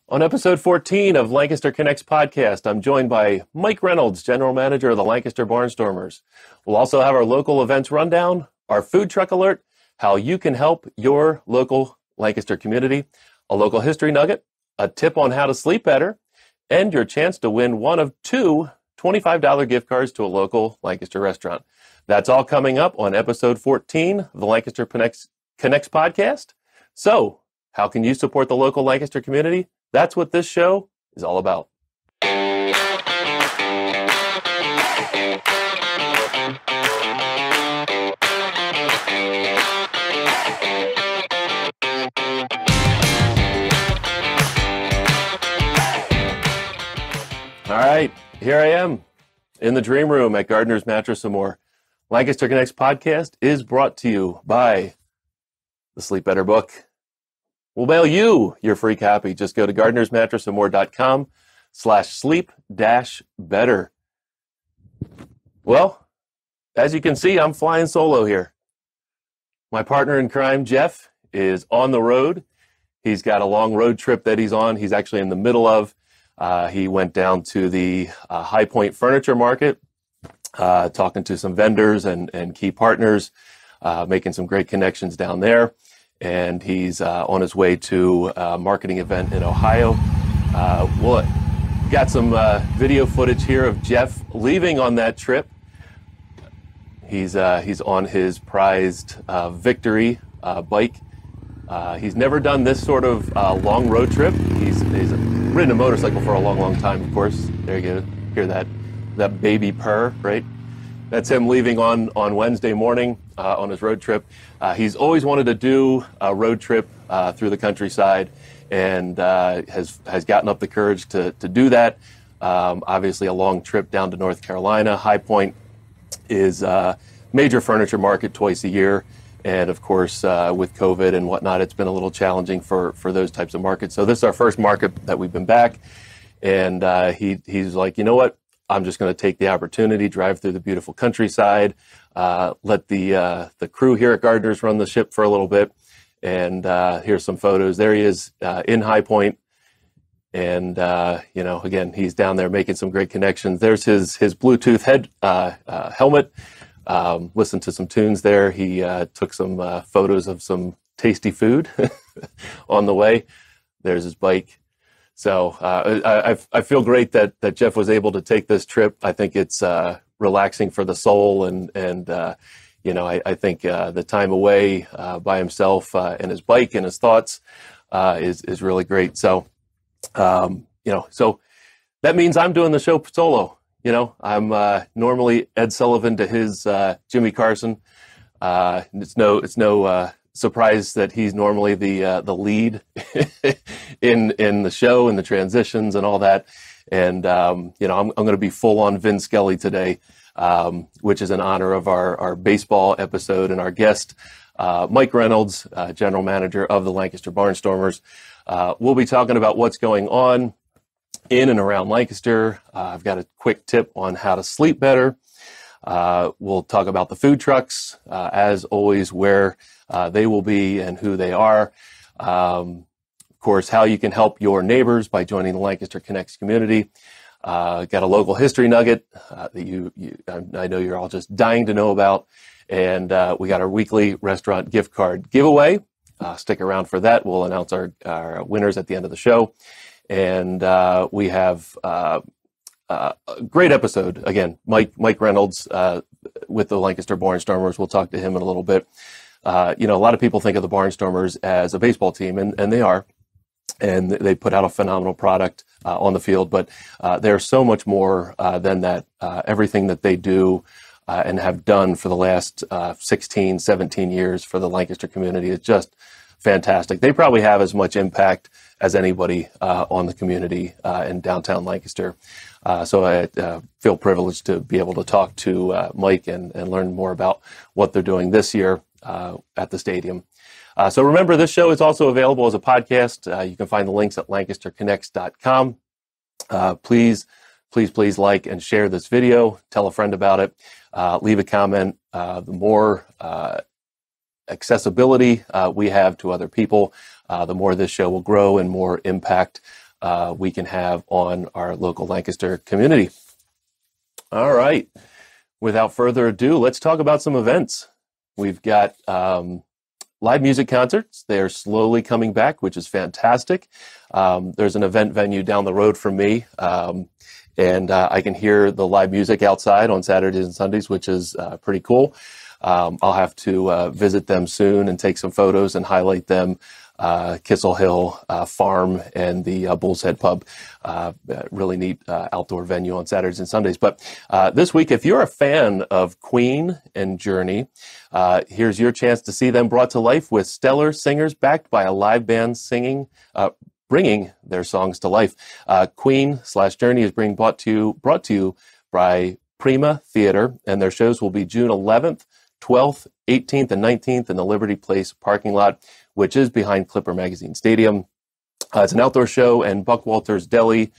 On episode 14 of Lancaster Connects podcast, I'm joined by Mike Reynolds, General Manager of the Lancaster Barnstormers. We'll also have our local events rundown, our food truck alert, how you can help your local Lancaster community, a local history nugget, a tip on how to sleep better, and your chance to win one of two $25 gift cards to a local Lancaster restaurant. That's all coming up on episode 14 of the Lancaster Connects podcast. So, how can you support the local Lancaster community? That's what this show is all about. All right, here I am in the dream room at Gardner's Mattress and More. Lancaster Connects podcast is brought to you by the Sleep Better book. We'll mail you your free copy. Just go to gardnersmattressandmore.com/sleep-better. Well, as you can see, I'm flying solo here. My partner in crime, Jeff, is on the road. He's got a long road trip that he's on. He's actually in the middle of. He went down to the High Point Furniture Market, talking to some vendors and key partners, making some great connections down there. And he's on his way to a marketing event in Ohio. We'll got some video footage here of Jeff leaving on that trip. He's on his prized Victory bike. He's never done this sort of long road trip. He's ridden a motorcycle for a long, long time, of course. There you go. Hear that baby purr, right? That's him leaving on Wednesday morning on his road trip. He's always wanted to do a road trip through the countryside and has gotten up the courage to do that. Obviously, a long trip down to North Carolina. High Point is a major furniture market twice a year. And of course, with COVID and whatnot, it's been a little challenging for those types of markets. So this is our first market that we've been back. And he's like, you know what? I'm just going to take the opportunity, drive through the beautiful countryside, let the crew here at Gardner's run the ship for a little bit. And here's some photos. There he is in High Point. And, again, he's down there making some great connections. There's his Bluetooth helmet. Listened to some tunes there. He took some photos of some tasty food on the way. There's his bike. So I feel great that Jeff was able to take this trip. I think it's relaxing for the soul, and I think the time away by himself and his bike and his thoughts is really great. So so that means I'm doing the show solo. I'm normally Ed Sullivan to his Jimmy Carson. It's no surprise that he's normally the lead in the show and the transitions and all that. And I'm going to be full on Vin Skelly today, which is in honor of our baseball episode and our guest, Mike Reynolds, General Manager of the Lancaster Barnstormers. We'll be talking about what's going on in and around Lancaster. I've got a quick tip on how to sleep better. We'll talk about the food trucks, as always, where they will be and who they are. Of course, how you can help your neighbors by joining the Lancaster Connects community. Got a local history nugget that I know you're all just dying to know about. And we got our weekly restaurant gift card giveaway. Stick around for that. We'll announce our winners at the end of the show. And we have a great episode. Again, Mike Reynolds with the Lancaster Barnstormers. We'll talk to him in a little bit. A lot of people think of the Barnstormers as a baseball team, and they are. And they put out a phenomenal product on the field. But they're so much more than that. Everything that they do and have done for the last 16, 17 years for the Lancaster community is just fantastic. They probably have as much impact as anybody on the community in downtown Lancaster. So I feel privileged to be able to talk to Mike and learn more about what they're doing this year at the stadium. So remember, this show is also available as a podcast. You can find the links at lancasterconnects.com. Please like and share this video. Tell a friend about it. Leave a comment. The more accessibility we have to other people, the more this show will grow and more impact we can have on our local Lancaster community. All right. Without further ado, let's talk about some events. We've got live music concerts. They are slowly coming back, which is fantastic. There's an event venue down the road from me, and I can hear the live music outside on Saturdays and Sundays, which is pretty cool. I'll have to visit them soon and take some photos and highlight them. Kissel Hill Farm and the Bull's Head Pub. Really neat outdoor venue on Saturdays and Sundays. But this week, if you're a fan of Queen and Journey, here's your chance to see them brought to life with stellar singers backed by a live band singing, bringing their songs to life. Queen/Journey is being brought to you by Prima Theater, and their shows will be June 11th, 12th, 18th, and 19th in the Liberty Place parking lot, which is behind Clipper Magazine Stadium. It's an outdoor show, and Buck Walters Deli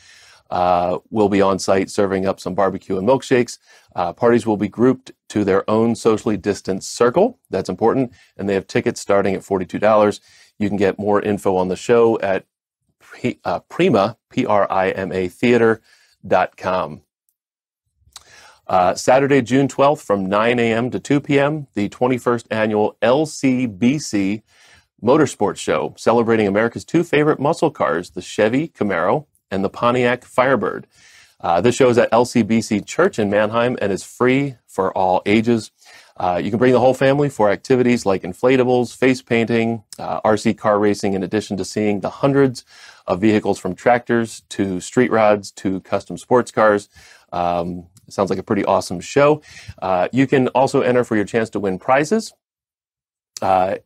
will be on site serving up some barbecue and milkshakes. Parties will be grouped to their own socially distanced circle. That's important. And they have tickets starting at $42. You can get more info on the show at Prima, Prima Theater.com. Saturday, June 12th from 9 a.m. to 2 p.m., the 21st annual LCBC Motorsports Show, celebrating America's two favorite muscle cars, the Chevy Camaro and the Pontiac Firebird. This show is at LCBC Church in Mannheim and is free for all ages. You can bring the whole family for activities like inflatables, face painting, RC car racing, in addition to seeing the hundreds of vehicles from tractors to street rods to custom sports cars. Sounds like a pretty awesome show. You can also enter for your chance to win prizes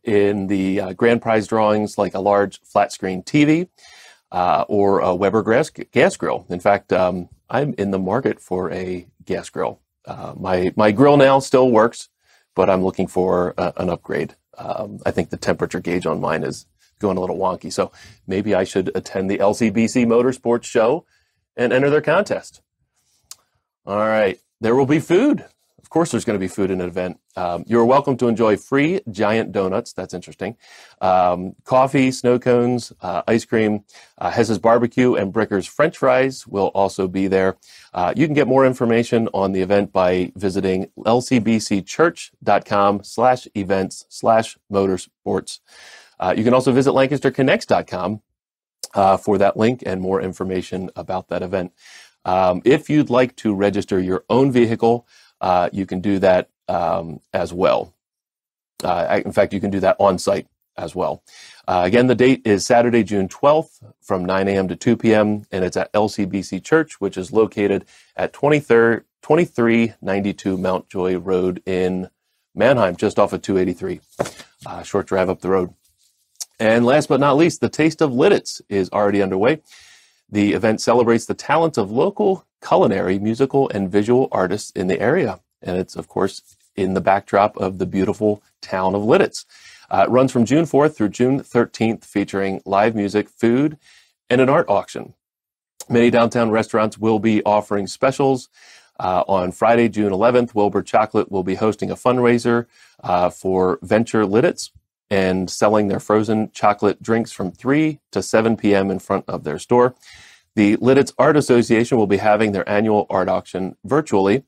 in the grand prize drawings, like a large flat screen TV or a Weber gas grill. In fact, I'm in the market for a gas grill. My grill now still works, but I'm looking for an upgrade. I think the temperature gauge on mine is going a little wonky, so maybe I should attend the LCBC Motorsports Show and enter their contest. All right, there will be food. Of course, there's going to be food in an event. You're welcome to enjoy free giant donuts. That's interesting. Coffee, snow cones, ice cream. Hess's Barbecue and Bricker's French fries will also be there. You can get more information on the event by visiting lcbcchurch.com/events/motorsports. You can also visit lancasterconnects.com for that link and more information about that event. If you'd like to register your own vehicle, you can do that as well. In fact, you can do that on site as well. Again, the date is Saturday, June 12th from 9 a.m. to 2 p.m. and it's at LCBC Church, which is located at 2392 Mount Joy Road in Mannheim, just off of 283. Short drive up the road. And last but not least, the Taste of Lidditz is already underway. The event celebrates the talents of local culinary, musical, and visual artists in the area. And it's, of course, in the backdrop of the beautiful town of Lidditz. It runs from June 4th through June 13th, featuring live music, food, and an art auction. Many downtown restaurants will be offering specials. On Friday, June 11th, Wilbur Chocolate will be hosting a fundraiser for Venture Lidditz and selling their frozen chocolate drinks from 3 to 7 p.m. in front of their store. The Lidditz Art Association will be having their annual art auction virtually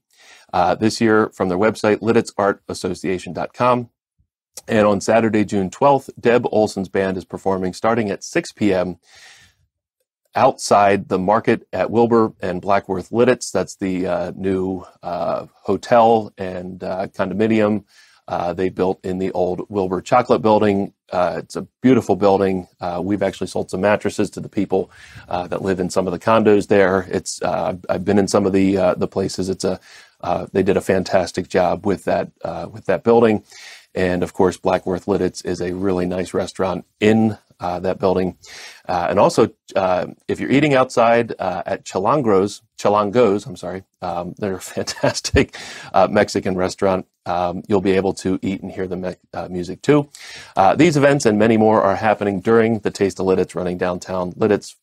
this year from their website, lidditzartassociation.com. And on Saturday, June 12th, Deb Olson's band is performing starting at 6 p.m. outside the market at Wilbur and Blackworth Lidditz. That's the new hotel and condominium they built in the old Wilbur Chocolate Building. It's a beautiful building. We've actually sold some mattresses to the people that live in some of the condos there. It's I've been in some of the places. They did a fantastic job with that building. And of course, Blackworth Lidditz is a really nice restaurant in that building. And also, if you're eating outside at Chalangos, they're a fantastic Mexican restaurant. You'll be able to eat and hear the music too. These events and many more are happening during the Taste of Lidditz, running downtown Lidditz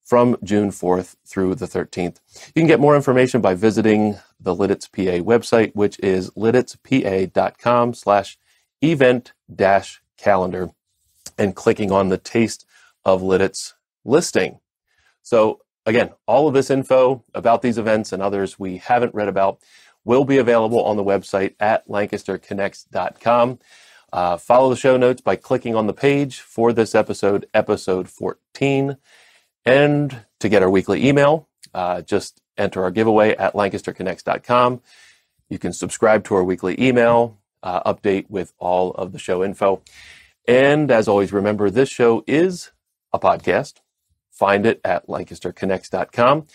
from June 4th through the 13th. You can get more information by visiting the Lidditz PA website, which is lidditzpa.com/event-calendar and clicking on the Taste of Lidditz listing. So again, all of this info about these events and others we haven't read about will be available on the website at lancasterconnects.com. Follow the show notes by clicking on the page for this episode, episode 14. And to get our weekly email, just enter our giveaway at lancasterconnects.com. You can subscribe to our weekly email, update with all of the show info. And as always, remember, this show is a podcast. Find it at lancasterconnects.com.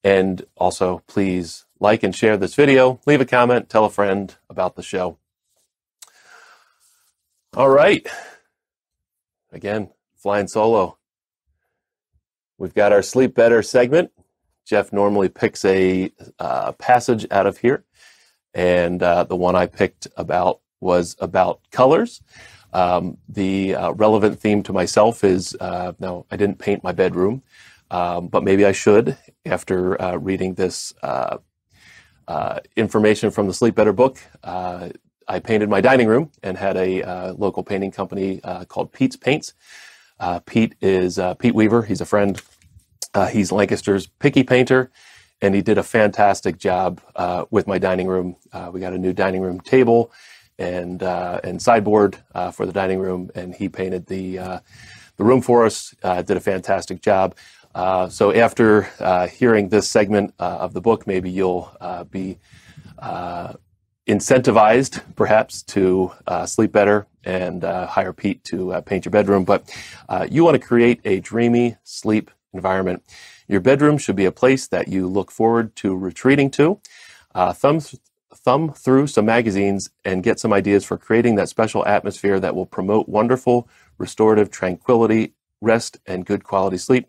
And also, please like and share this video. Leave a comment. Tell a friend about the show. All right. Again, flying solo. We've got our Sleep Better segment. Jeff normally picks a passage out of here. And the one I picked about was about colors. The relevant theme to myself is, now I didn't paint my bedroom, but maybe I should after reading this information from the Sleep Better book. I painted my dining room and had a local painting company called Pete's Paints. Pete is Pete Weaver. He's a friend. He's Lancaster's picky painter, and he did a fantastic job with my dining room. We got a new dining room table and sideboard for the dining room, and he painted the room for us. Did a fantastic job. So after hearing this segment of the book, maybe you'll be incentivized, perhaps, to sleep better and hire Pete to paint your bedroom. But you want to create a dreamy sleep environment. Your bedroom should be a place that you look forward to retreating to. Thumb through some magazines and get some ideas for creating that special atmosphere that will promote wonderful, restorative tranquility, rest, and good quality sleep.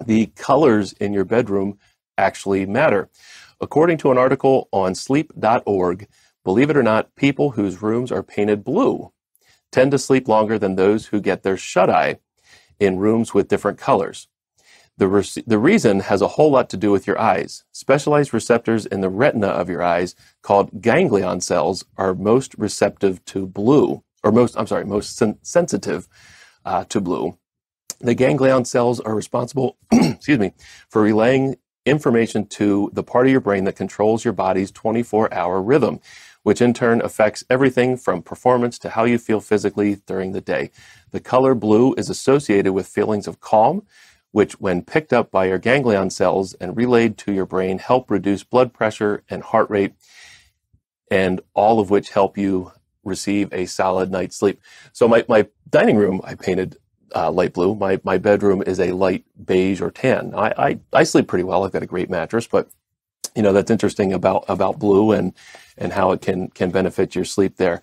The colors in your bedroom actually matter. According to an article on sleep.org, believe it or not, people whose rooms are painted blue tend to sleep longer than those who get their shut-eye in rooms with different colors. The reason has a whole lot to do with your eyes. Specialized receptors in the retina of your eyes, called ganglion cells, are most receptive to blue, or most sensitive to blue. The ganglion cells are responsible, for relaying information to the part of your brain that controls your body's 24-hour rhythm, which in turn affects everything from performance to how you feel physically during the day. The color blue is associated with feelings of calm, which, when picked up by your ganglion cells and relayed to your brain, help reduce blood pressure and heart rate, and all of which help you receive a solid night's sleep. So my dining room, I painted light blue. My bedroom is a light beige or tan. I sleep pretty well. I've got a great mattress, but that's interesting about blue and how it can benefit your sleep there.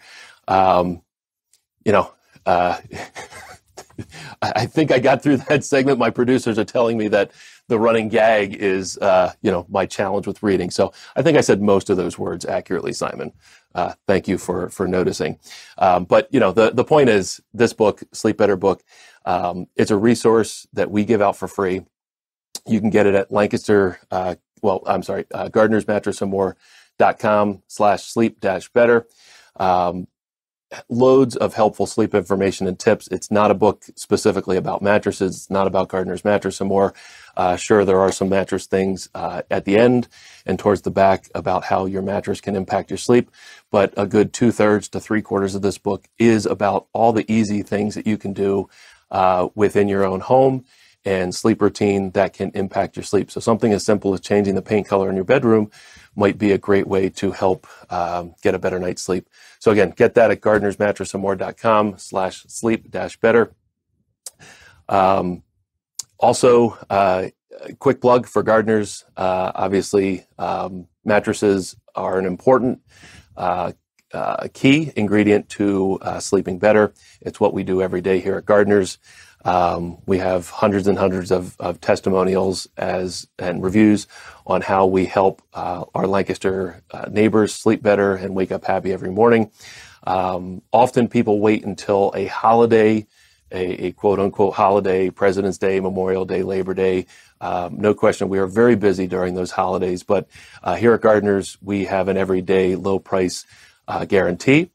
I think I got through that segment. My producers are telling me that the running gag is, my challenge with reading. So I think I said most of those words accurately, Simon. Thank you for noticing. But the point is, this book, Sleep Better book, it's a resource that we give out for free. You can get it at gardenersmattressandmore.com/sleep-better. Loads of helpful sleep information and tips. It's not a book specifically about mattresses. It's not about Gardener's Mattress and More. Sure, there are some mattress things at the end and towards the back about how your mattress can impact your sleep, but a good 2/3 to 3/4 of this book is about all the easy things that you can do within your own home and sleep routine that can impact your sleep. So something as simple as changing the paint color in your bedroom might be a great way to help get a better night's sleep. So again, get that at gardenersmattressandmore.com/sleep-better. Also, quick plug for gardeners. Obviously, mattresses are an important key ingredient to sleeping better. It's what we do every day here at Gardeners. We have hundreds and hundreds of testimonials and reviews on how we help our Lancaster neighbors sleep better and wake up happy every morning. Often people wait until a holiday, a quote-unquote holiday, President's Day, Memorial Day, Labor Day. No question, we are very busy during those holidays, but here at Gardeners, we have an everyday low price guarantee.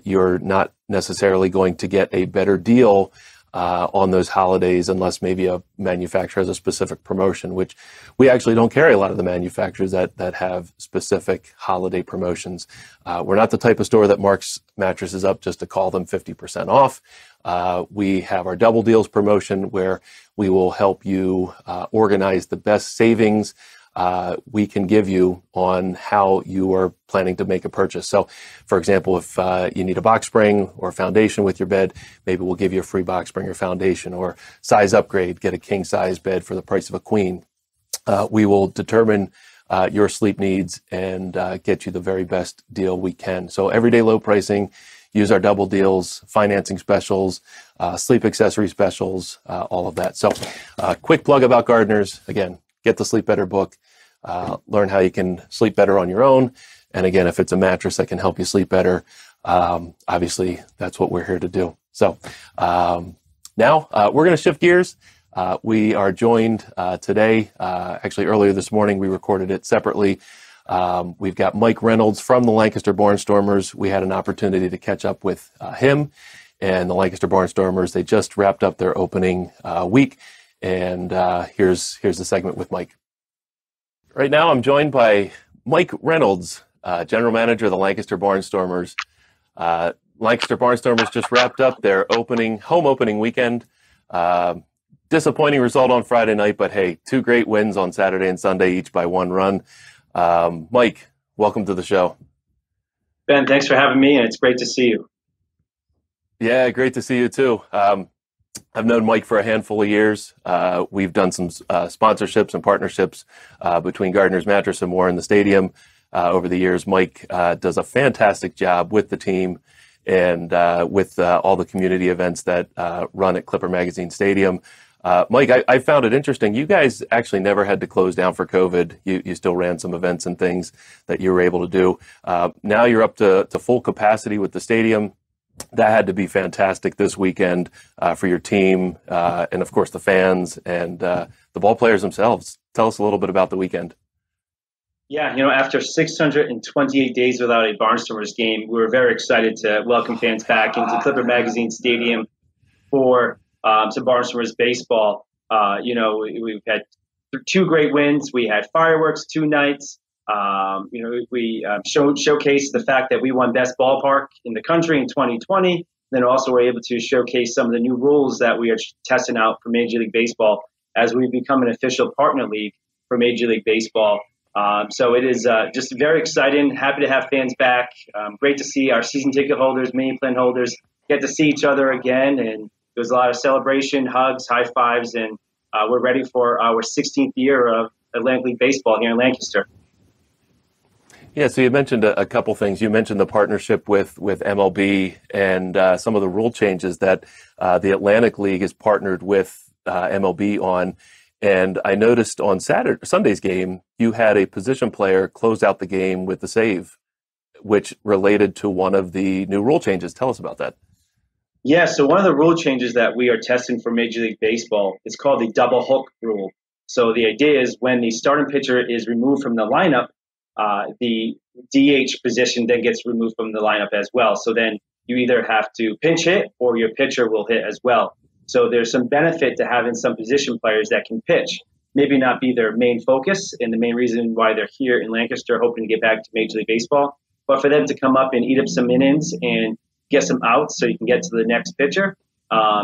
You're not necessarily going to get a better deal on those holidays, unless maybe a manufacturer has a specific promotion, which we actually don't carry a lot of the manufacturers that have specific holiday promotions. We're not the type of store that marks mattresses up just to call them 50% off. We have our double deals promotion where we will help you organize the best savings we can give you on how you are planning to make a purchase. So, for example, if you need a box spring or a foundation with your bed, maybe we'll give you a free box spring or foundation, or size upgrade, get a king size bed for the price of a queen. We will determine your sleep needs and get you the very best deal we can. So everyday low pricing, use our double deals, financing specials, sleep accessory specials, all of that. So quick plug about Gardeners. Again, get the Sleep Better book. Learn how you can sleep better on your own. And again, if it's a mattress that can help you sleep better, obviously that's what we're here to do. So now we're going to shift gears. We are joined today, actually earlier this morning, we recorded it separately. We've got Mike Reynolds from the Lancaster Barnstormers. We had an opportunity to catch up with him and the Lancaster Barnstormers. They just wrapped up their opening week. And here's the segment with Mike. Right now, I'm joined by Mike Reynolds, General Manager of the Lancaster Barnstormers. Lancaster Barnstormers just wrapped up their home opening weekend. Disappointing result on Friday night, but hey, 2 great wins on Saturday and Sunday, each by 1 run. Mike, welcome to the show. Ben, thanks for having me, and it's great to see you. Yeah, great to see you too. I've known Mike for a handful of years. We've done some sponsorships and partnerships between Gardeners Mattress and more in the stadium over the years. Mike does a fantastic job with the team and with all the community events that run at Clipper Magazine Stadium. Mike, I found it interesting. You guys actually never had to close down for COVID. You still ran some events and things that you were able to do. Now you're up to full capacity with the stadium. That had to be fantastic this weekend for your team and, of course, the fans and the ball players themselves. Tell us a little bit about the weekend. Yeah, after 628 days without a Barnstormers game, we were very excited to welcome fans back into Clipper Magazine Stadium for some Barnstormers baseball. We've had 2 great wins. We had fireworks 2 nights. We showcased the fact that we won Best Ballpark in the country in 2020. Then also we're able to showcase some of the new rules that we are testing out for Major League Baseball as we become an official partner league for Major League Baseball. So it is just very exciting. Happy to have fans back. Great to see our season ticket holders, mini plan holders get to see each other again. And there was a lot of celebration, hugs, high fives, and we're ready for our 16th year of Atlantic League Baseball here in Lancaster. Yeah, so you mentioned a couple things. You mentioned the partnership with MLB and some of the rule changes that the Atlantic League has partnered with MLB on. And I noticed on Sunday's game, you had a position player close out the game with the save, which related to one of the new rule changes. Tell us about that. Yeah, so one of the rule changes that we are testing for Major League Baseball is called the double hook rule. So the idea is when the starting pitcher is removed from the lineup, the DH position then gets removed from the lineup as well. So then you either have to pinch hit or your pitcher will hit as well. So there's some benefit to having some position players that can pitch. Maybe not be their main focus and the main reason why they're here in Lancaster hoping to get back to Major League Baseball, but for them to come up and eat up some innings and get some outs so you can get to the next pitcher,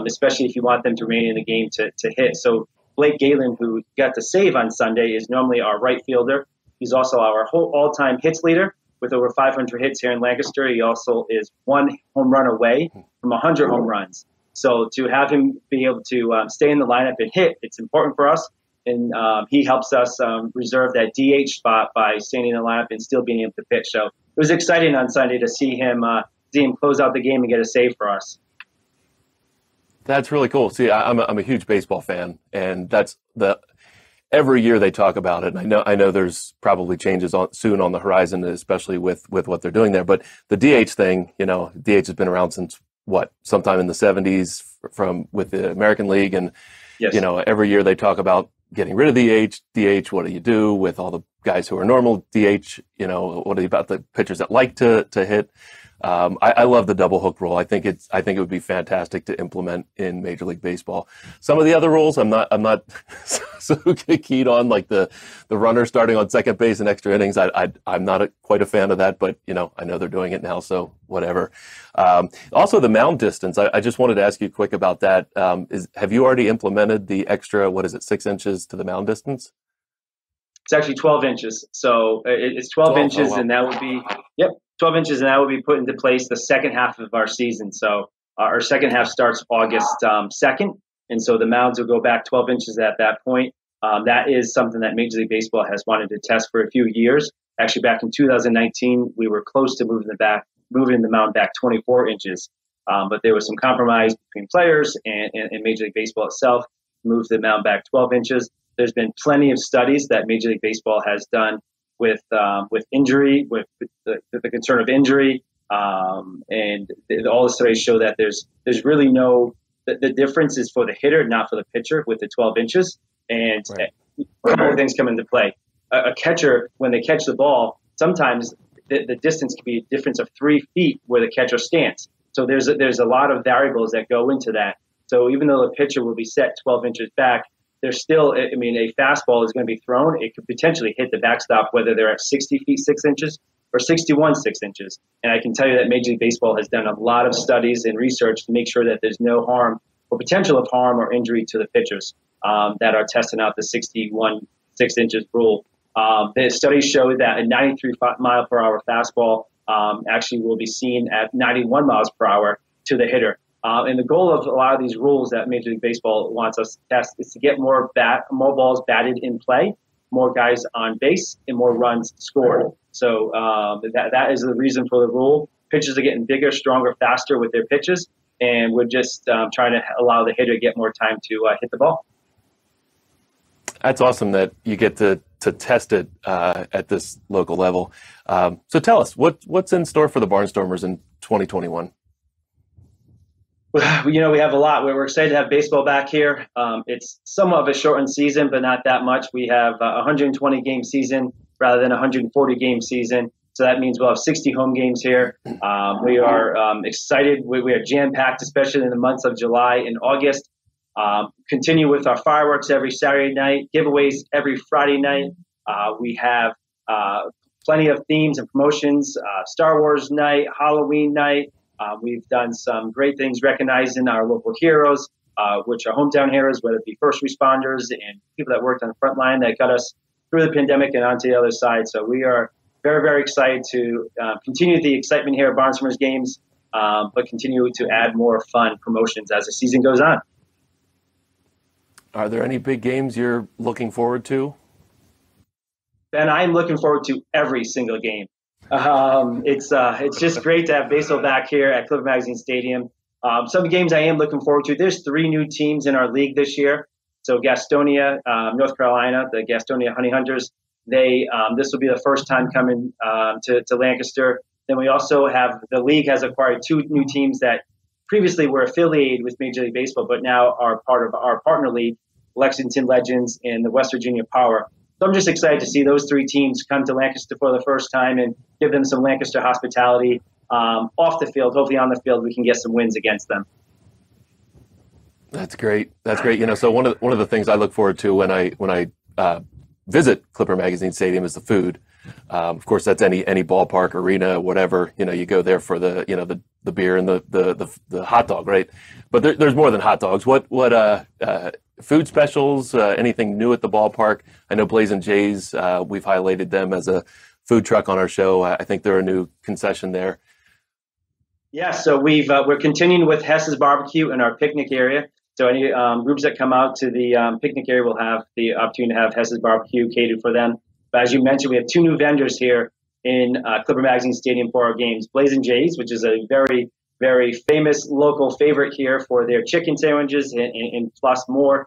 especially if you want them to remain in the game to hit. So Blake Galen, who got the save on Sunday, is normally our right fielder. He's also our all-time hits leader with over 500 hits here in Lancaster. He also is 1 home run away from 100 home runs. So to have him be able to stay in the lineup and hit, it's important for us. And he helps us reserve that DH spot by staying in the lineup and still being able to pitch. So it was exciting on Sunday to see him close out the game and get a save for us. That's really cool. See, I'm a huge baseball fan, and that's every year they talk about it. And I know there's probably changes soon on the horizon, especially with what they're doing there. But the DH thing, DH has been around since sometime in the 70s with the American League. And, yes. Every year they talk about getting rid of the DH. What do you do with all the guys who are normal DH? What about the pitchers that like to hit? I love the double hook rule. I think it would be fantastic to implement in Major League Baseball. Some of the other rules I'm not so keen on, like the runner starting on second base in extra innings. I'm not quite a fan of that, but I know they're doing it now, so whatever. Also the mound distance. I just wanted to ask you quick about that. Have you already implemented the extra, 6 inches to the mound distance? It's actually 12 inches. So it's 12 inches, wow. and that would be 12 inches, and that would be put into place the second half of our season. So our second half starts August 2nd, and so the mounds will go back 12 inches at that point. That is something that Major League Baseball has wanted to test for a few years. Actually, back in 2019, we were close to moving the mound back 24 inches, but there was some compromise between players and Major League Baseball itself. Moved the mound back 12 inches. There's been plenty of studies that Major League Baseball has done with injury, with the concern of injury, and all the studies show that there's really the difference is for the hitter, not for the pitcher, with the 12 inches. And right. A couple of things come into play. A catcher, when they catch the ball, sometimes the distance can be a difference of 3 feet where the catcher stands. So there's a lot of variables that go into that. So even though the pitcher will be set 12 inches back, there's still, a fastball is going to be thrown. It could potentially hit the backstop, whether they're at 60 feet 6 inches or 61 6 inches. And I can tell you that Major League Baseball has done a lot of studies and research to make sure that there's no harm or potential of harm or injury to the pitchers that are testing out the 61 6 inches rule. The studies show that a 93 mile per hour fastball actually will be seen at 91 miles per hour to the hitter. And the goal of a lot of these rules that Major League Baseball wants us to test is to get more balls batted in play, more guys on base, and more runs scored. So that is the reason for the rule. Pitchers are getting bigger, stronger, faster with their pitches, and we're just trying to allow the hitter to get more time to hit the ball. That's awesome that you get to test it at this local level. So tell us, what's in store for the Barnstormers in 2021? We have a lot. We're excited to have baseball back here. It's somewhat of a shortened season, but not that much. We have a 120-game season rather than a 140-game season. So that means we'll have 60 home games here. We are excited. We are jam-packed, especially in the months of July and August. Continue with our fireworks every Saturday night, giveaways every Friday night. We have plenty of themes and promotions, Star Wars night, Halloween night. We've done some great things recognizing our local heroes, which are hometown heroes, whether it be first responders and people that worked on the front line that got us through the pandemic and onto the other side. So we are very, very excited to continue the excitement here at Barnstormers games, but continue to add more fun promotions as the season goes on. Are there any big games you're looking forward to? Ben, I'm looking forward to every single game. It's just great to have baseball back here at Clipper Magazine Stadium. Some games I am looking forward to. There's 3 new teams in our league this year. So Gastonia, North Carolina, the Gastonia Honey Hunters. This will be the first time coming to Lancaster. Then we also have the league has acquired 2 new teams that previously were affiliated with Major League Baseball, but now are part of our partner league, Lexington Legends and the West Virginia Power. So I'm just excited to see those 3 teams come to Lancaster for the first time and give them some Lancaster hospitality off the field. Hopefully on the field we can get some wins against them. That's great. So one of the things I look forward to when I visit Clipper Magazine Stadium is the food. Of course, that's any ballpark, arena, whatever. You go there for the beer and the hot dog, right? But there's more than hot dogs. What food specials? Anything new at the ballpark? I know Blazing Jays. We've highlighted them as a food truck on our show. I think they're a new concession there. Yeah, so we're continuing with Hess's Barbecue in our picnic area. So any groups that come out to the picnic area will have the opportunity to have Hess's Barbecue catered for them. But as you mentioned, we have 2 new vendors here in Clipper Magazine Stadium for our games. Blazing Jays, which is a very, very famous local favorite here for their chicken sandwiches and plus more.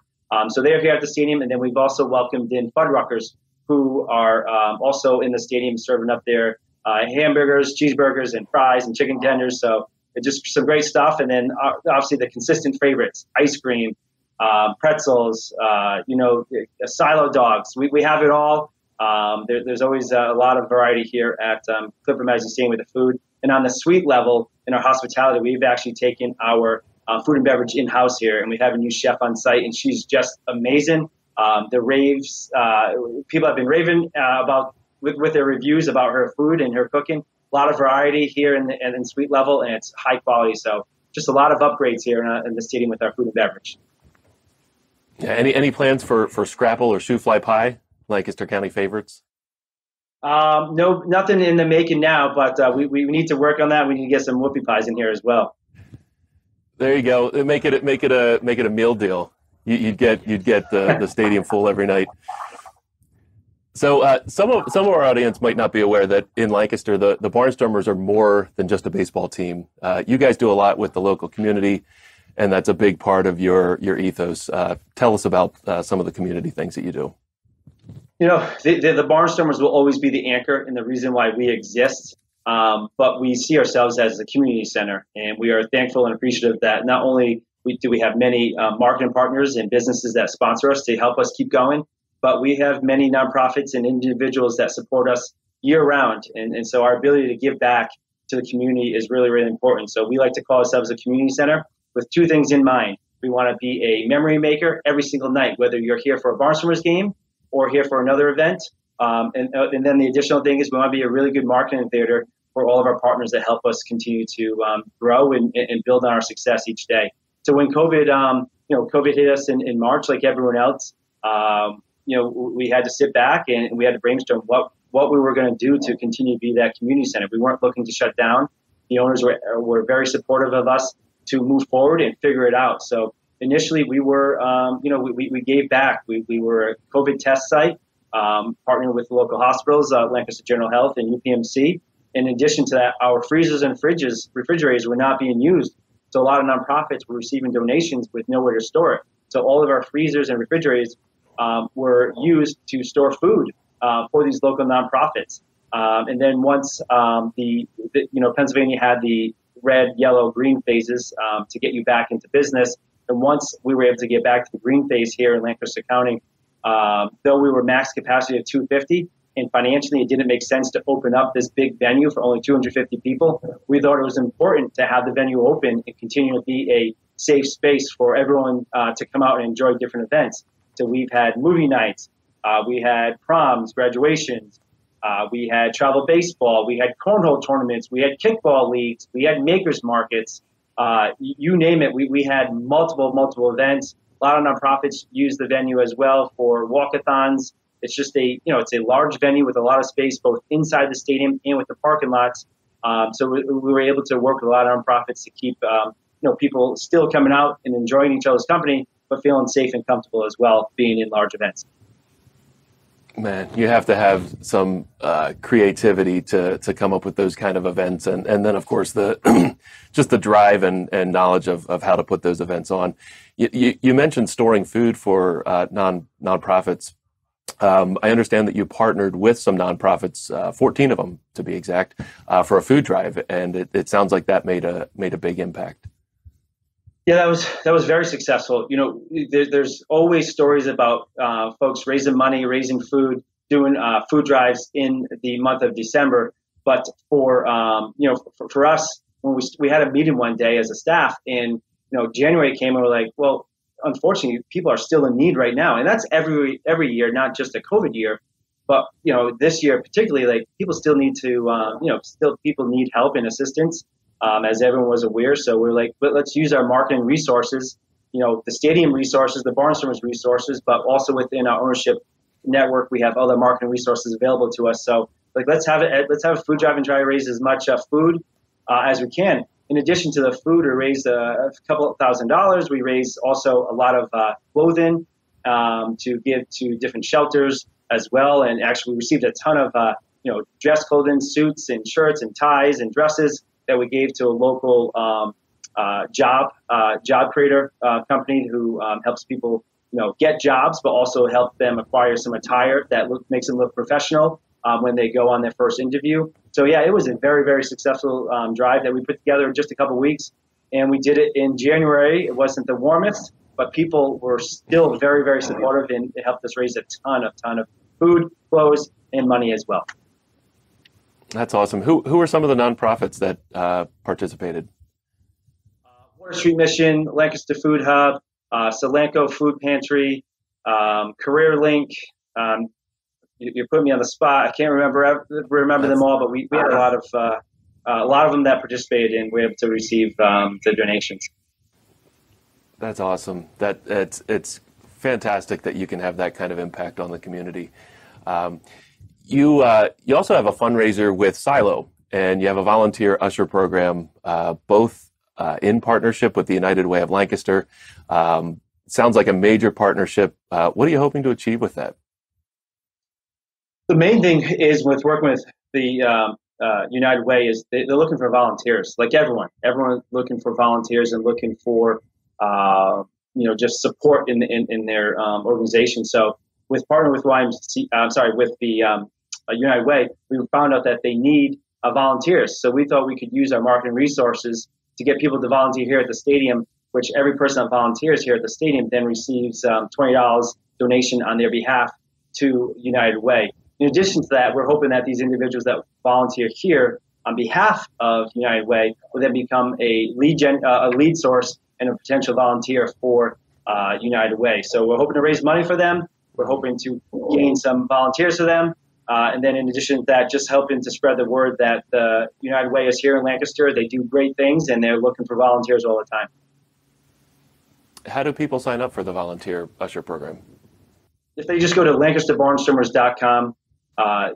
So they're here at the stadium. And then we've also welcomed in Fuddruckers, who are also in the stadium serving up their hamburgers, cheeseburgers, and fries and chicken tenders. So it's just some great stuff. And then obviously the consistent favorites, ice cream, pretzels, silo dogs. We have it all. There's always a lot of variety here at Clipper Magazine Stadium with the food. And on the suite level, in our hospitality, we've actually taken our food and beverage in-house here, and we have a new chef on site, and she's just amazing. The raves, people have been raving about with their reviews about her food and her cooking. A lot of variety here in the suite level, and it's high quality. So just a lot of upgrades here in the stadium with our food and beverage. Yeah. Any plans for scrapple or shoe fly pie, Lancaster County favorites? No, nothing in the making now, but we need to work on that. We need to get some whoopie pies in here as well. There you go. Make it a meal deal. You'd get the stadium full every night. So some of our audience might not be aware that in Lancaster, the Barnstormers are more than just a baseball team. You guys do a lot with the local community, and that's a big part of your ethos. Tell us about some of the community things that you do. You know, the Barnstormers will always be the anchor and the reason why we exist. But we see ourselves as a community center, and we are thankful and appreciative that not only do we have many marketing partners and businesses that sponsor us to help us keep going, but we have many nonprofits and individuals that support us year round. And so our ability to give back to the community is really, really important. So we like to call ourselves a community center with two things in mind. We want to be a memory maker every single night, whether you're here for a Barnstormers game or here for another event. And then the additional thing is we want to be a really good marketing theater for all of our partners that help us continue to grow and build on our success each day. So when COVID hit us in March, like everyone else, we had to sit back and we had to brainstorm what we were going to do to continue to be that community center. We weren't looking to shut down. The owners were very supportive of us to move forward and figure it out. So initially we were, we gave back. We were a COVID test site, partnering with local hospitals, Lancaster General Health and UPMC. In addition to that, our freezers and refrigerators were not being used. So a lot of nonprofits were receiving donations with nowhere to store it. So all of our freezers and refrigerators were used to store food for these local nonprofits. And then once Pennsylvania had the red, yellow, green phases to get you back into business, and once we were able to get back to the green phase here in Lancaster County, though we were max capacity of 250, and financially it didn't make sense to open up this big venue for only 250 people, we thought it was important to have the venue open and continue to be a safe space for everyone to come out and enjoy different events. So we've had movie nights, we had proms, graduations, we had travel baseball, we had cornhole tournaments, we had kickball leagues, we had makers markets, you name it. We had multiple events. A lot of nonprofits use the venue as well for walkathons. It's just it's a large venue with a lot of space, both inside the stadium and with the parking lots. So we were able to work with a lot of nonprofits to keep, people still coming out and enjoying each other's company, but feeling safe and comfortable as well, being in large events. Man, you have to have some creativity to come up with those kind of events, and then of course the just the drive and knowledge of how to put those events on. You mentioned storing food for nonprofits. I understand that you partnered with some nonprofits, 14 of them to be exact, for a food drive, and it sounds like that made a big impact. Yeah, that was very successful. There's always stories about folks raising money, raising food, doing food drives in the month of December. But for us, when we had a meeting one day as a staff, and January came, and we're like, well, unfortunately, people are still in need right now, and that's every year, not just a COVID year. But this year particularly, like people still need to, people need help and assistance. As everyone was aware. So we're like, but let's use our marketing resources, the stadium resources, the Barnstormers resources, but also within our ownership network, we have other marketing resources available to us. So like, let's have a food drive and try to raise as much food as we can. In addition to the food, we raised a couple of $1,000s. We raised also a lot of clothing to give to different shelters as well. And actually we received a ton of, dress clothing, suits and shirts and ties and dresses that we gave to a local job creator company who helps people, get jobs, but also help them acquire some attire that makes them look professional when they go on their first interview. So yeah, it was a very, very successful drive that we put together in just a couple of weeks, and we did it in January. It wasn't the warmest, but people were still very, very supportive, and it helped us raise a ton of food, clothes, and money as well. That's awesome. Who are some of the nonprofits that participated? Water Street Mission, Lancaster Food Hub, Solanco Food Pantry, Career Link. You're putting me on the spot. I can't remember them all, but we had a lot of them that participated, and we were able to receive the donations. That's awesome. It's fantastic that you can have that kind of impact on the community. You also have a fundraiser with Silo, and you have a volunteer usher program, both in partnership with the United Way of Lancaster. Sounds like a major partnership. What are you hoping to achieve with that? The main thing is with working with the United Way is they're looking for volunteers, like everyone. Everyone's looking for volunteers and looking for just support in their organization. So with partnering with with the United Way, we found out that they need volunteers. So we thought we could use our marketing resources to get people to volunteer here at the stadium, which every person that volunteers here at the stadium then receives $20 donation on their behalf to United Way. In addition to that, we're hoping that these individuals that volunteer here on behalf of United Way will then become a lead source and a potential volunteer for United Way. So we're hoping to raise money for them. We're hoping to gain some volunteers for them. And then in addition to that, just helping to spread the word that the United Way is here in Lancaster. They do great things, and they're looking for volunteers all the time. How do people sign up for the volunteer usher program? If they just go to LancasterBarnstormers.com,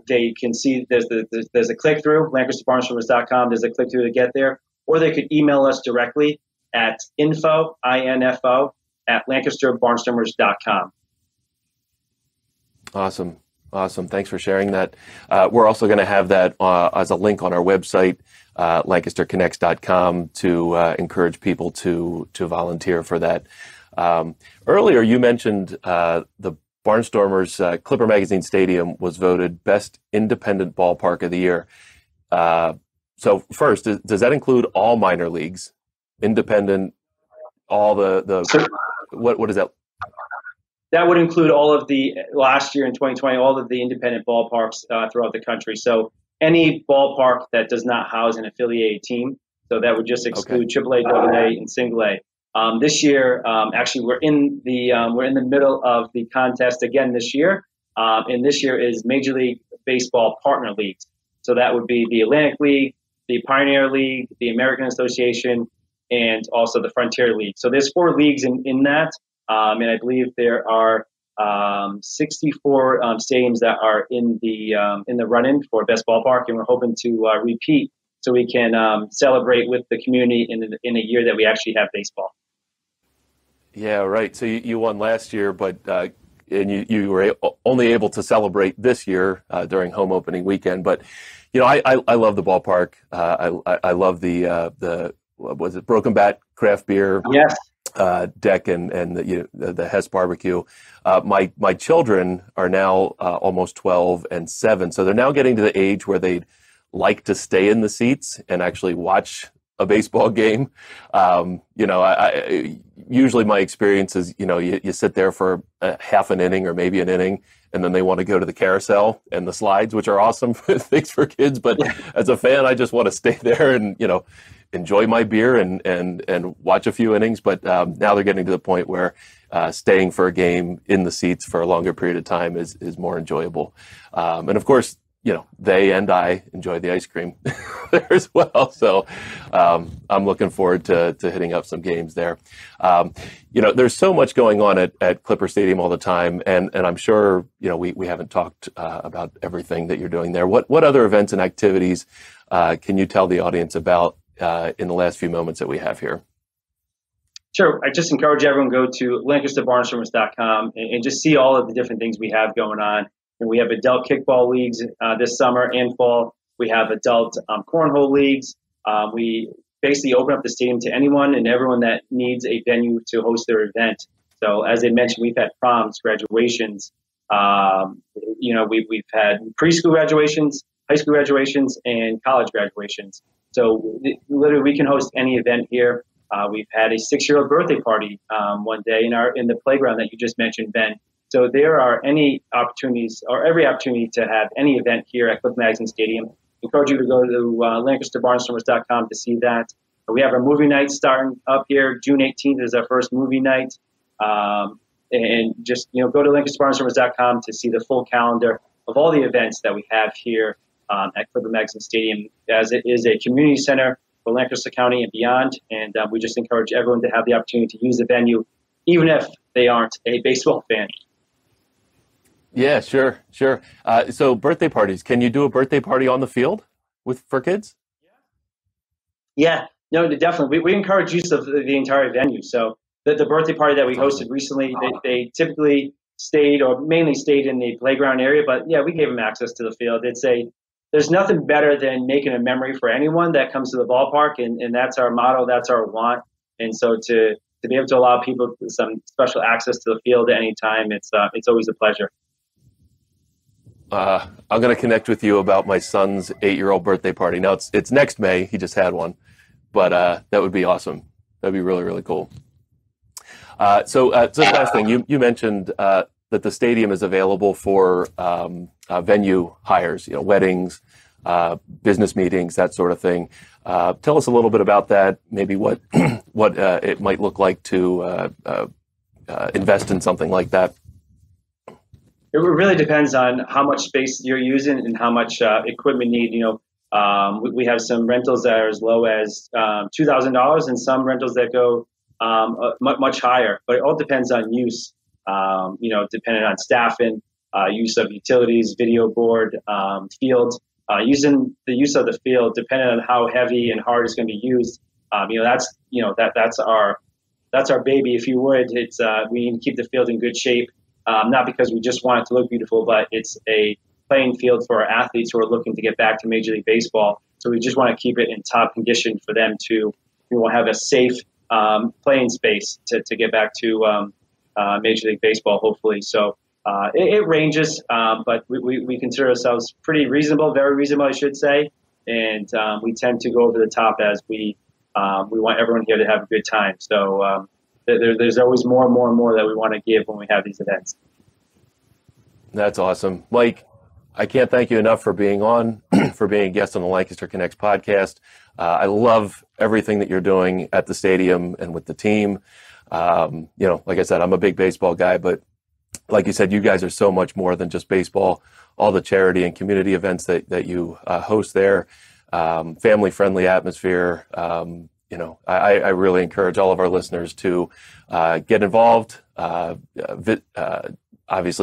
they can see there's a click through, LancasterBarnstormers.com. There's a click through to get there. Or they could email us directly at info, I-N-F-O, at LancasterBarnstormers.com. Awesome. Thanks for sharing that. We're also going to have that as a link on our website, LancasterConnects.com, to encourage people to volunteer for that. Earlier, you mentioned the Barnstormers Clipper Magazine Stadium was voted Best Independent Ballpark of the Year. So first, does that include all minor leagues, independent, all what is that? That would include all of the last year in 2020, all of the independent ballparks throughout the country. So any ballpark that does not house an affiliated team, so that would just exclude AAA, AA, and Single A. This year, actually, we're in the middle of the contest again this year, and this year is Major League Baseball partner leagues. So that would be the Atlantic League, the Pioneer League, the American Association, and also the Frontier League. So there's 4 leagues in that. And I believe there are 64 stadiums that are in the run-in for best ballpark, and we're hoping to repeat so we can celebrate with the community in a year that we actually have baseball. Yeah, right. So you won last year, but and you were only able to celebrate this year during home opening weekend. But I love the ballpark. I love the was it Broken Bat craft beer? Yes. Deck and the Hess barbecue. My children are now almost 12 and 7, so they're now getting to the age where they'd like to stay in the seats and actually watch a baseball game. Usually my experience is, you sit there for half an inning or maybe an inning, and then they want to go to the carousel and the slides, which are awesome things for kids. But as a fan, I just want to stay there and, enjoy my beer and watch a few innings. But now they're getting to the point where staying for a game in the seats for a longer period of time is more enjoyable. And of course, they and I enjoy the ice cream there as well. So I'm looking forward to hitting up some games there. There's so much going on at Clipper Stadium all the time. And I'm sure, we haven't talked about everything that you're doing there. What other events and activities can you tell the audience about in the last few moments that we have here? Sure. I just encourage everyone to go to LancasterBarnstormers.com and just see all of the different things we have going on. And we have adult kickball leagues this summer and fall. We have adult cornhole leagues. We basically open up the stadium to anyone and everyone that needs a venue to host their event. So as I mentioned, we've had proms, graduations. We've had preschool graduations, high school graduations, and college graduations. So literally, we can host any event here. We've had a 6-year-old birthday party one day in the playground that you just mentioned, Ben. So there are every opportunity to have any event here at Clipper Magazine Stadium. encourage you to go to LancasterBarnstormers.com to see that. We have our movie night starting up here. June 18th is our first movie night. And just, go to LancasterBarnstormers.com to see the full calendar of all the events that we have here at Clipper Magazine Stadium, as it is a community center for Lancaster County and beyond. And we just encourage everyone to have the opportunity to use the venue, even if they aren't a baseball fan. Yeah, sure. So birthday parties, can you do a birthday party on the field for kids? Yeah, no, definitely. We encourage use of the entire venue. So the birthday party that we hosted recently, they typically mainly stayed in the playground area, but yeah, we gave them access to the field. There's nothing better than making a memory for anyone that comes to the ballpark, and that's our motto, that's our want. And so to be able to allow people some special access to the field at any time, it's always a pleasure. I'm going to connect with you about my son's 8-year-old birthday party. Now it's next May. He just had one, but that would be awesome. That'd be really, really cool. So just last thing, you mentioned that the stadium is available for venue hires, weddings, business meetings, that sort of thing. Tell us a little bit about that. Maybe what it might look like to invest in something like that. It really depends on how much space you're using and how much equipment you need. We have some rentals that are as low as $2,000 and some rentals that go much higher. But it all depends on use. Depending on staffing, use of utilities, video board, field. Using the use of the field, depending on how heavy and hard it's going to be used. That's our baby, if you would. We need to keep the field in good shape. Not because we just want it to look beautiful, but it's a playing field for our athletes who are looking to get back to Major League Baseball. So we just want to keep it in top condition for them to have a safe playing space to get back to Major League Baseball, hopefully. So it ranges, but we consider ourselves pretty reasonable, very reasonable, I should say. And we tend to go over the top as we want everyone here to have a good time. So there's always more and more and more that we want to give when we have these events. That's awesome. Mike, I can't thank you enough for being on, for being a guest on the Lancaster Connects podcast. I love everything that you're doing at the stadium and with the team. Like I said, I'm a big baseball guy, but like you said, you guys are so much more than just baseball. All the charity and community events that you host there, family-friendly atmosphere. I really encourage all of our listeners to get involved, obviously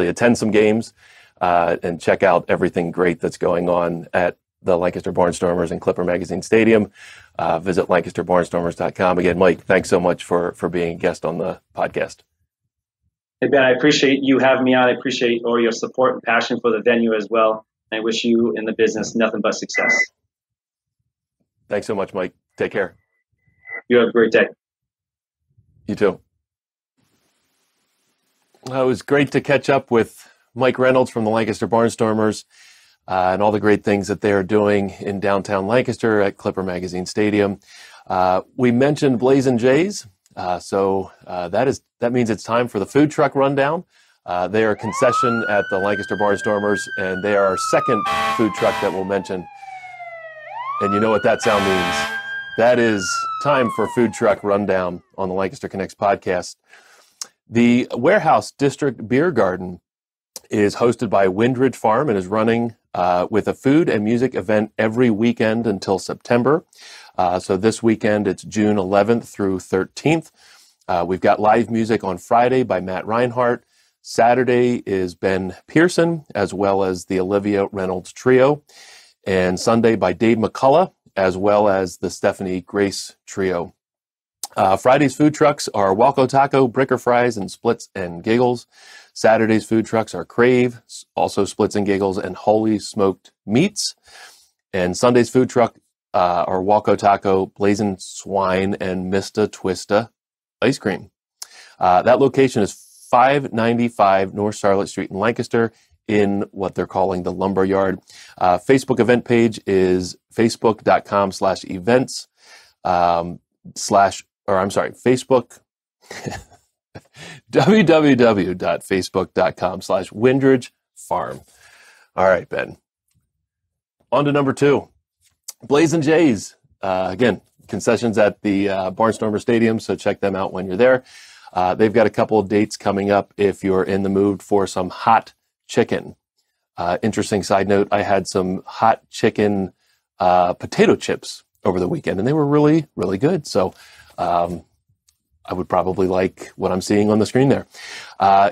attend some games, and check out everything great that's going on at the Lancaster Barnstormers and Clipper Magazine Stadium. Visit LancasterBarnstormers.com. Again, Mike, thanks so much for being a guest on the podcast. Hey, Ben, I appreciate you having me on. I appreciate all your support and passion for the venue as well. I wish you and the business nothing but success. Thanks so much, Mike. Take care. You have a great day. You too. It was great to catch up with Mike Reynolds from the Lancaster Barnstormers and all the great things that they are doing in downtown Lancaster at Clipper Magazine Stadium. We mentioned Blazin' Jays, so that means it's time for the food truck rundown. They are a concession at the Lancaster Barnstormers, and they are our second food truck that we'll mention. And you know what that sound means. That is time for Food Truck Rundown on the Lancaster Connects podcast. The Warehouse District Beer Garden is hosted by Windridge Farm and is running with a food and music event every weekend until September. So this weekend, it's June 11th through 13th. We've got live music on Friday by Matt Reinhardt. Saturday is Ben Pearson, as well as the Olivia Reynolds Trio. And Sunday by Dave McCullough, as well as the Stephanie Grace Trio. Friday's food trucks are Waco Taco, Bricker Fries, and Splits and Giggles. Saturday's food trucks are Crave, also Splits and Giggles, and Holy Smoked Meats. And Sunday's food truck are Waco Taco, Blazing Swine, and Mista Twista Ice Cream. That location is 595 North Charlotte Street in Lancaster, in what they're calling the Lumber Yard. Facebook event page is facebook.com/events Facebook www.facebook.com/Windridge Farm. All right, Ben. on to number 2. Blazing Jays. Again, concessions at the Barnstormers Stadium, so check them out when you're there. They've got a couple of dates coming up if you're in the mood for some hot chicken. Interesting side note, I had some hot chicken potato chips over the weekend, and they were really, really good. So I would probably like what I'm seeing on the screen there.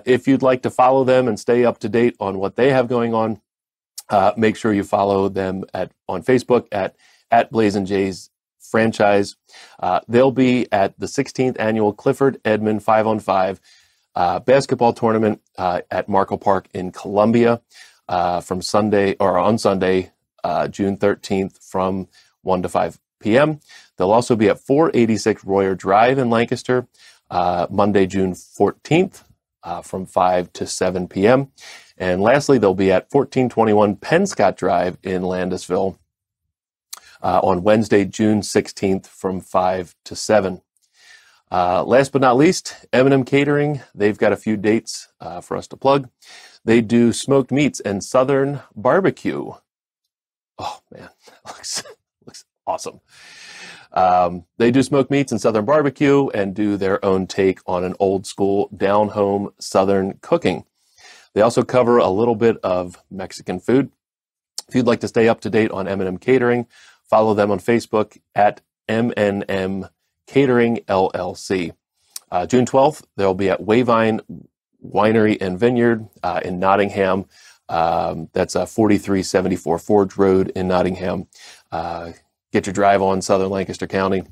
If you'd like to follow them and stay up to date on what they have going on, make sure you follow them on Facebook at Blazing Jays Franchise. They'll be at the 16th annual Clifford Edmond 5-on-5 basketball tournament at Markle Park in Columbia on Sunday, June 13th from 1 to 5 p.m. They'll also be at 486 Royer Drive in Lancaster, Monday, June 14th from 5 to 7 p.m. And lastly, they'll be at 1421 Penscott Drive in Landisville on Wednesday, June 16th from 5 to 7. Last but not least, M&M Catering. They've got a few dates for us to plug. They do smoked meats and Southern barbecue. Oh, man, looks awesome. They do smoked meats and Southern barbecue and do their own take on an old school down-home Southern cooking. They also cover a little bit of Mexican food. If you'd like to stay up to date on M&M Catering, follow them on Facebook at MNM Catering LLC. June 12th, they'll be at Wayvine Winery and Vineyard in Nottingham. That's 4374 Forge Road in Nottingham. Get your drive on Southern Lancaster County.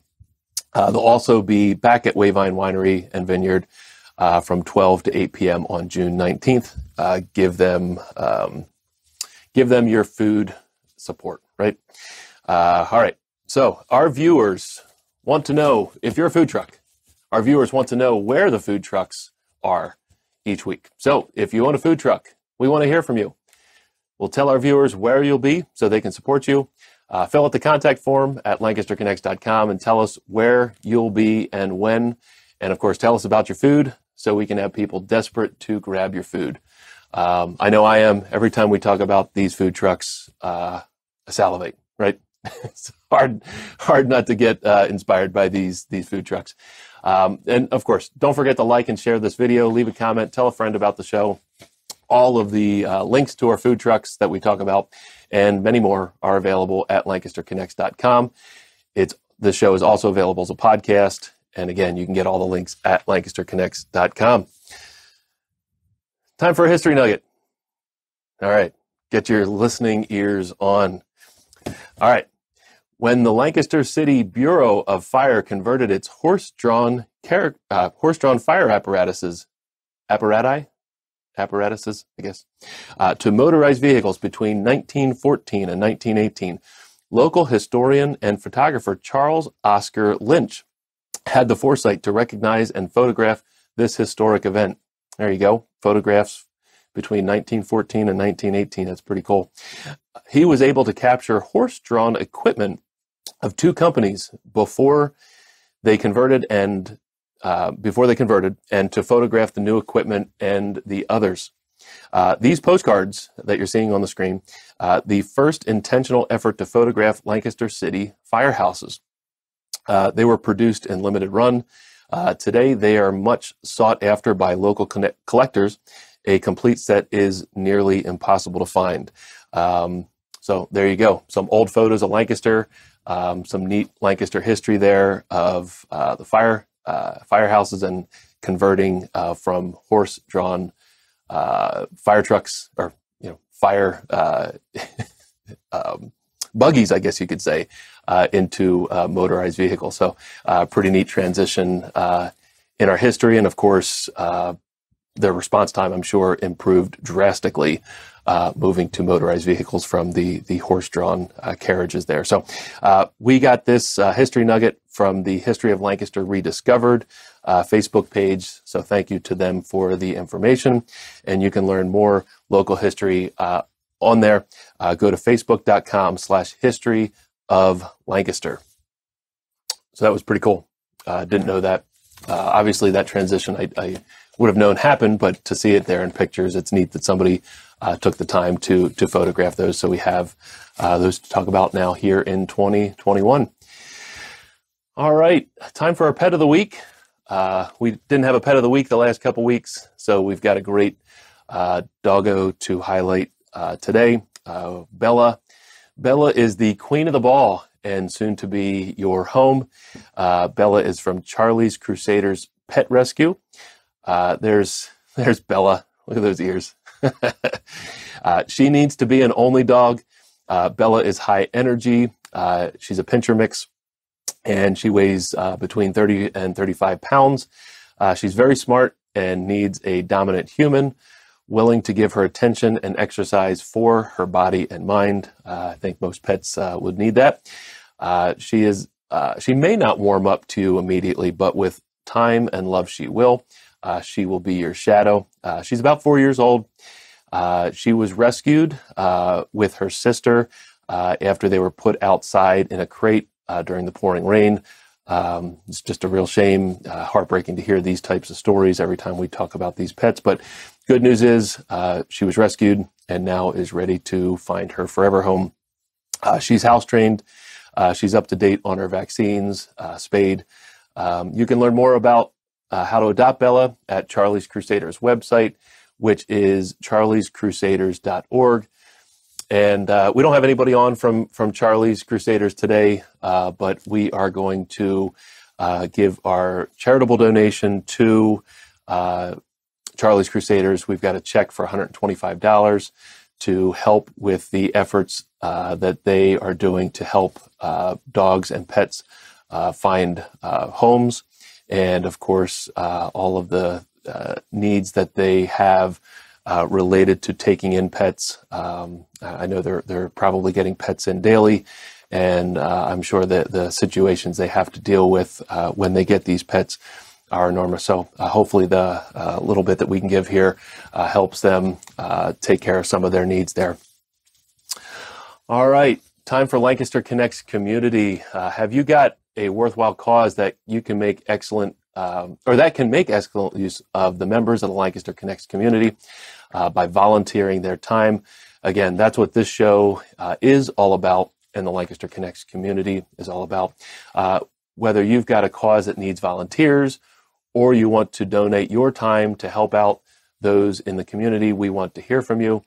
They'll also be back at Wayvine Winery and Vineyard from 12 to 8 p.m. on June 19th. Give them your food support, right? All right. So our viewers want to know if you're a food truck. Our viewers want to know where the food trucks are each week. So if you own a food truck, we want to hear from you. We'll tell our viewers where you'll be so they can support you. Fill out the contact form at lancasterconnects.com and tell us where you'll be and when. And of course, tell us about your food so we can have people desperate to grab your food. I know I am. Every time we talk about these food trucks, I salivate, right? It's hard not to get inspired by these food trucks. And of course, don't forget to like and share this video, leave a comment, tell a friend about the show. All of the links to our food trucks that we talk about and many more are available at lancasterconnects.com. The show is also available as a podcast. And again, you can get all the links at lancasterconnects.com. Time for a history nugget. All right. Get your listening ears on. All right. When the Lancaster City Bureau of Fire converted its horse-drawn fire apparatuses, I guess, to motorized vehicles between 1914 and 1918, local historian and photographer Charles Oscar Lynch had the foresight to recognize and photograph this historic event. There you go. Photographs between 1914 and 1918. That's pretty cool. He was able to capture horse-drawn equipment of two companies before they converted and to photograph the new equipment and the others. These postcards that you're seeing on the screen, the first intentional effort to photograph Lancaster City firehouses. They were produced in limited run. Today, they are much sought after by local collectors. A complete set is nearly impossible to find. So there you go. Some old photos of Lancaster, some neat Lancaster history there of the firehouses and converting from horse-drawn fire trucks or fire buggies, I guess you could say, into motorized vehicles. So pretty neat transition in our history. And of course, the response time, I'm sure, improved drastically moving to motorized vehicles from the horse-drawn carriages there. So we got this history nugget from the History of Lancaster Rediscovered Facebook page. So thank you to them for the information. And you can learn more local history on there. Go to facebook.com/history of Lancaster. So that was pretty cool. Didn't know that. Obviously, that transition I would have known happened, but to see it there in pictures, it's neat that somebody took the time to photograph those. So we have those to talk about now here in 2021. All right, time for our pet of the week. We didn't have a pet of the week the last couple weeks, so we've got a great doggo to highlight today. Bella. Bella is the queen of the ball and soon to be your home. Bella is from Charlie's Crusaders Pet Rescue. There's Bella. Look at those ears. She needs to be an only dog. Bella is high energy. She's a pincher mix, and she weighs between 30 and 35 pounds. She's very smart and needs a dominant human willing to give her attention and exercise for her body and mind. I think most pets would need that. She may not warm up to you immediately, but with time and love, she will. She will be your shadow. She's about 4 years old. She was rescued with her sister after they were put outside in a crate during the pouring rain. It's just a real shame, heartbreaking to hear these types of stories every time we talk about these pets. But good news is she was rescued and now is ready to find her forever home. She's house trained. She's up to date on her vaccines, spayed. You can learn more about how to adopt Bella at Charlie's Crusaders website, which is charliescrusaders.org. And we don't have anybody on from Charlie's Crusaders today, but we are going to give our charitable donation to Charlie's Crusaders. We've got a check for $125 to help with the efforts that they are doing to help dogs and pets find homes. And of course, all of the needs that they have related to taking in pets. I know they're probably getting pets in daily, and I'm sure that the situations they have to deal with when they get these pets are enormous. So hopefully the little bit that we can give here helps them take care of some of their needs there. All right, time for Lancaster Connect's community. Have you got a worthwhile cause that you can make excellent or that can make excellent use of the members of the Lancaster Connects community by volunteering their time? Again, that's what this show is all about, and the Lancaster Connects community is all about. Whether you've got a cause that needs volunteers or you want to donate your time to help out those in the community, we want to hear from you.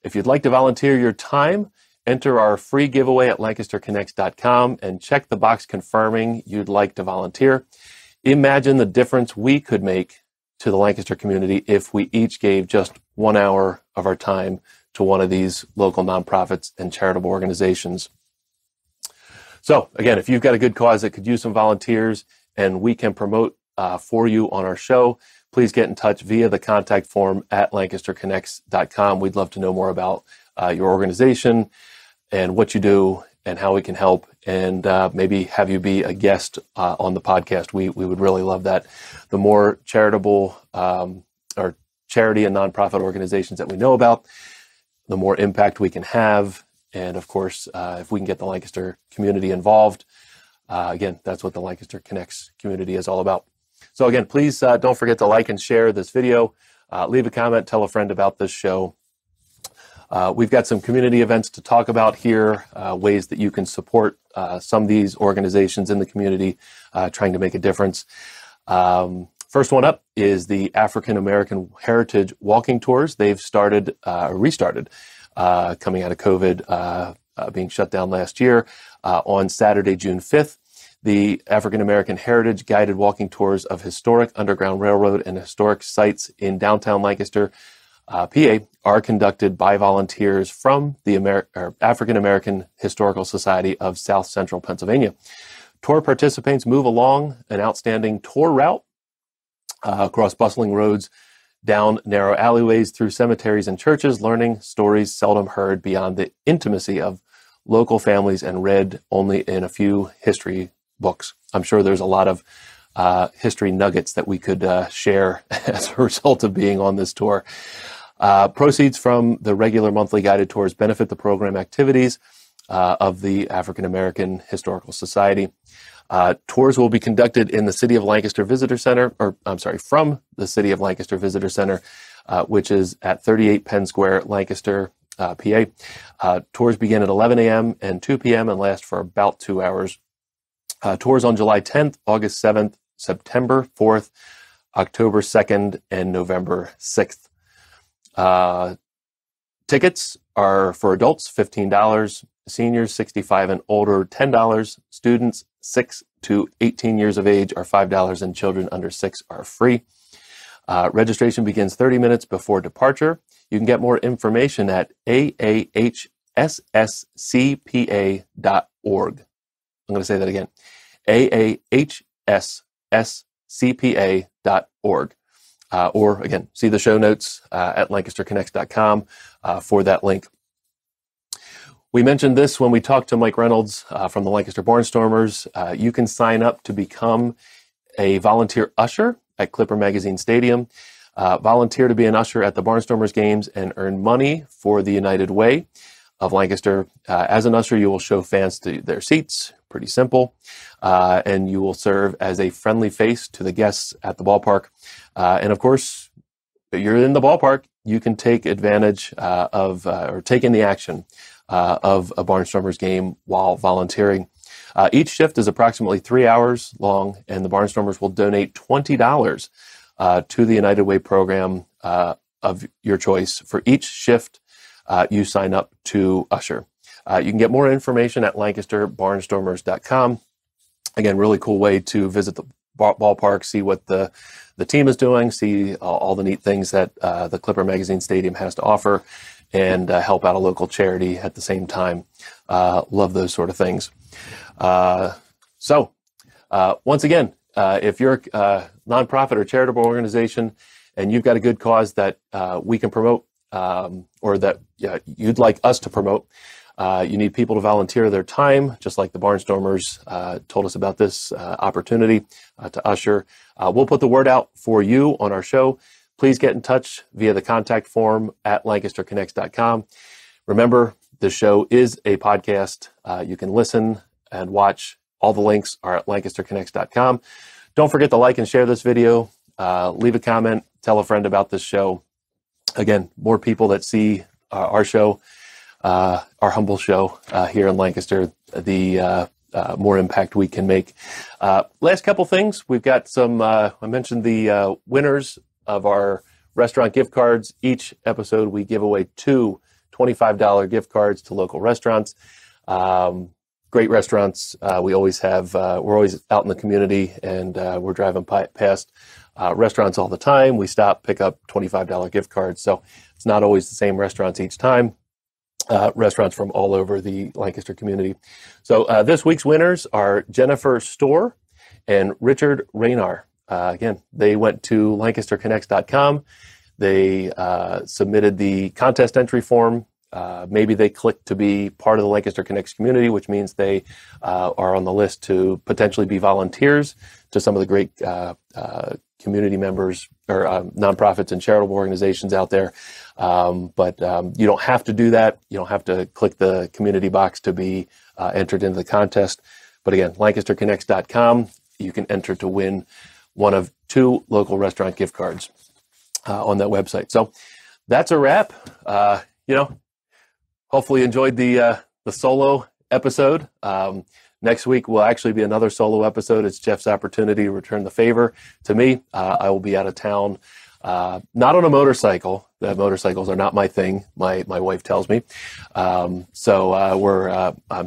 If you'd like to volunteer your time, enter our free giveaway at lancasterconnects.com and check the box confirming you'd like to volunteer. Imagine the difference we could make to the Lancaster community if we each gave just 1 hour of our time to one of these local nonprofits and charitable organizations. So again, if you've got a good cause that could use some volunteers and we can promote for you on our show, please get in touch via the contact form at lancasterconnects.com. We'd love to know more about your organization and what you do and how we can help, and maybe have you be a guest on the podcast. We would really love that. The more charitable or charity and nonprofit organizations that we know about, the more impact we can have. And of course, if we can get the Lancaster community involved, again, that's what the Lancaster Connects community is all about. So again, please don't forget to like and share this video. Leave a comment, tell a friend about this show. We've got some community events to talk about here, ways that you can support some of these organizations in the community trying to make a difference. First one up is the African American Heritage Walking Tours. They've restarted coming out of COVID being shut down last year on Saturday, June 5th. The African American Heritage Guided Walking Tours of historic Underground Railroad and historic sites in downtown Lancaster, PA, are conducted by volunteers from the African American Historical Society of South Central Pennsylvania. Tour participants move along an outstanding tour route across bustling roads, down narrow alleyways, through cemeteries and churches, learning stories seldom heard beyond the intimacy of local families and read only in a few history books. I'm sure there's a lot of history nuggets that we could share as a result of being on this tour. Proceeds from the regular monthly guided tours benefit the program activities of the African American Historical Society. Tours will be conducted in the City of Lancaster Visitor Center, or I'm sorry, from the City of Lancaster Visitor Center, which is at 38 Penn Square, Lancaster, PA. Tours begin at 11 a.m. and 2 p.m. and last for about 2 hours. Tours on July 10th, August 7th, September 4th, October 2nd, and November 6th. Tickets are for adults, $15, seniors 65 and older, $10, students 6 to 18 years of age are $5, and children under 6 are free. Registration begins 30 minutes before departure. You can get more information at aahsscpa.org. I'm going to say that again, aahsscpa.org. Or again, see the show notes at lancasterconnects.com for that link. We mentioned this when we talked to Mike Reynolds from the Lancaster Barnstormers. You can sign up to become a volunteer usher at Clipper Magazine Stadium. Volunteer to be an usher at the Barnstormers games and earn money for the United Way of Lancaster. As an usher, you will show fans to their seats. Pretty simple. And you will serve as a friendly face to the guests at the ballpark. And of course, if you're in the ballpark, you can take advantage or take in the action of a Barnstormers game while volunteering. Each shift is approximately 3 hours long, and the Barnstormers will donate $20 to the United Way program of your choice for each shift you sign up to usher. You can get more information at lancasterbarnstormers.com. Again, really cool way to visit the ballpark, see what the team is doing, see all the neat things that the Clipper Magazine Stadium has to offer, and help out a local charity at the same time. Love those sort of things. So once again, if you're a nonprofit or charitable organization and you've got a good cause that we can promote or that you'd like us to promote, you need people to volunteer their time, just like the Barnstormers told us about this opportunity to usher. We'll put the word out for you on our show. Please get in touch via the contact form at lancasterconnects.com. Remember, the show is a podcast. You can listen and watch. All the links are at lancasterconnects.com. Don't forget to like and share this video. Leave a comment. Tell a friend about this show. Again, more people that see our show, our humble show here in Lancaster, the more impact we can make. Last couple things. We've got some, I mentioned the winners of our restaurant gift cards. Each episode, we give away 2 $25 gift cards to local restaurants. Great restaurants. We always have, we're always out in the community, and we're driving past restaurants all the time. We stop, pick up $25 gift cards. So it's not always the same restaurants each time. Restaurants from all over the Lancaster community. So this week's winners are Jennifer Storr and Richard Raynar. Again, they went to lancasterconnects.com. They submitted the contest entry form. Maybe they clicked to be part of the Lancaster Connects community, which means they are on the list to potentially be volunteers to some of the great community members or nonprofits and charitable organizations out there. But you don't have to do that. You don't have to click the community box to be entered into the contest. But again, lancasterconnects.com, you can enter to win one of 2 local restaurant gift cards on that website. So that's a wrap. Hopefully you enjoyed the solo episode. Next week will actually be another solo episode. It's Jeff's opportunity to return the favor to me. I will be out of town, not on a motorcycle. The motorcycles are not my thing, my wife tells me. I'm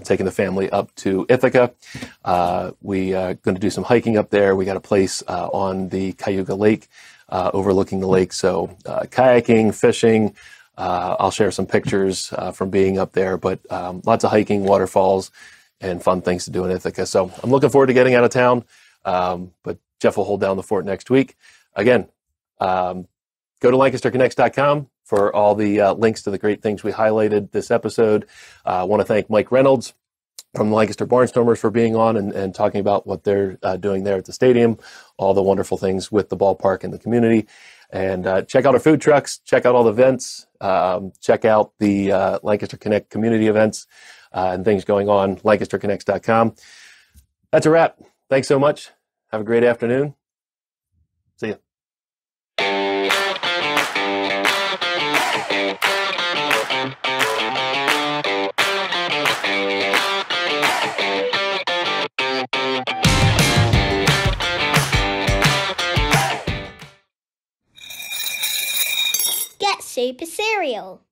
taking the family up to Ithaca. We are going to do some hiking up there. We got a place on the Cayuga Lake overlooking the lake. So kayaking, fishing. I'll share some pictures from being up there, but lots of hiking, waterfalls, and fun things to do in Ithaca. So I'm looking forward to getting out of town, but Jeff will hold down the fort next week. Again, go to lancasterconnects.com for all the links to the great things we highlighted this episode. I want to thank Mike Reynolds from the Lancaster Barnstormers for being on and talking about what they're doing there at the stadium, all the wonderful things with the ballpark and the community. And check out our food trucks, check out all the events, check out the Lancaster Connect community events and things going on, lancasterconnects.com. That's a wrap. Thanks so much. Have a great afternoon. See you. Get Super Cereal.